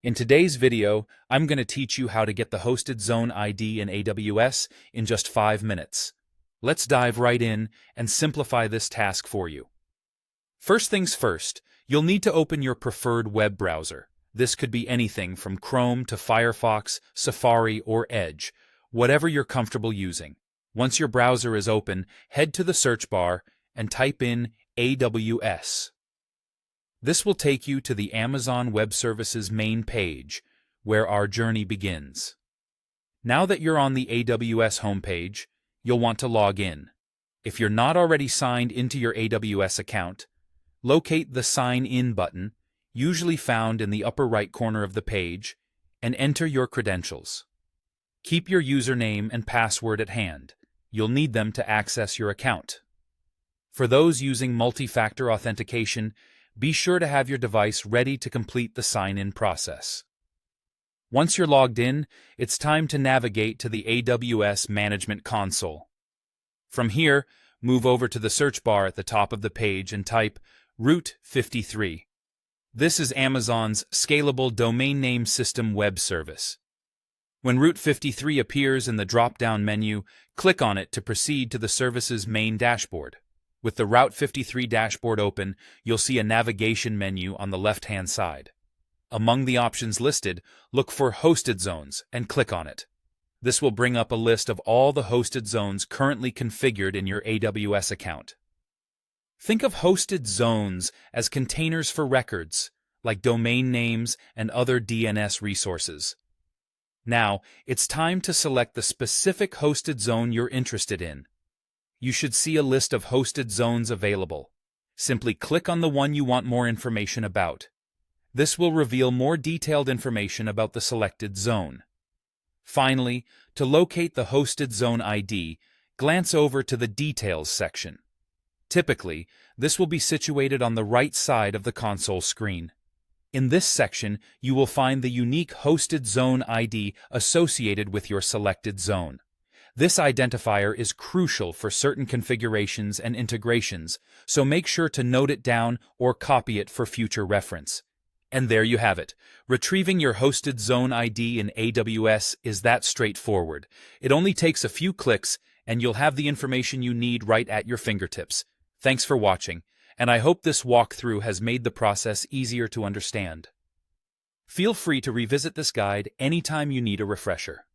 In today's video, I'm going to teach you how to get the hosted zone ID in AWS in just 5 minutes. Let's dive right in and simplify this task for you. First things first, you'll need to open your preferred web browser. This could be anything from Chrome to Firefox, Safari, or Edge, whatever you're comfortable using. Once your browser is open, head to the search bar and type in AWS. This will take you to the Amazon Web Services main page, where our journey begins. Now that you're on the AWS homepage, you'll want to log in. If you're not already signed into your AWS account, locate the Sign In button, usually found in the upper right corner of the page, and enter your credentials. Keep your username and password at hand. You'll need them to access your account. For those using multi-factor authentication, be sure to have your device ready to complete the sign-in process. Once you're logged in, it's time to navigate to the AWS Management Console. From here, move over to the search bar at the top of the page and type Route 53. This is Amazon's Scalable Domain Name System web service. When Route 53 appears in the drop-down menu, click on it to proceed to the service's main dashboard. With the Route 53 dashboard open, you'll see a navigation menu on the left-hand side. Among the options listed, look for Hosted Zones and click on it. This will bring up a list of all the hosted zones currently configured in your AWS account. Think of hosted zones as containers for records, like domain names and other DNS resources. Now, it's time to select the specific hosted zone you're interested in. You should see a list of hosted zones available. Simply click on the one you want more information about. This will reveal more detailed information about the selected zone. Finally, to locate the hosted zone ID, glance over to the Details section. Typically, this will be situated on the right side of the console screen. In this section, you will find the unique hosted zone ID associated with your selected zone. This identifier is crucial for certain configurations and integrations, so make sure to note it down or copy it for future reference. And there you have it. Retrieving your hosted zone ID in AWS is that straightforward. It only takes a few clicks, and you'll have the information you need right at your fingertips. Thanks for watching, and I hope this walkthrough has made the process easier to understand. Feel free to revisit this guide anytime you need a refresher.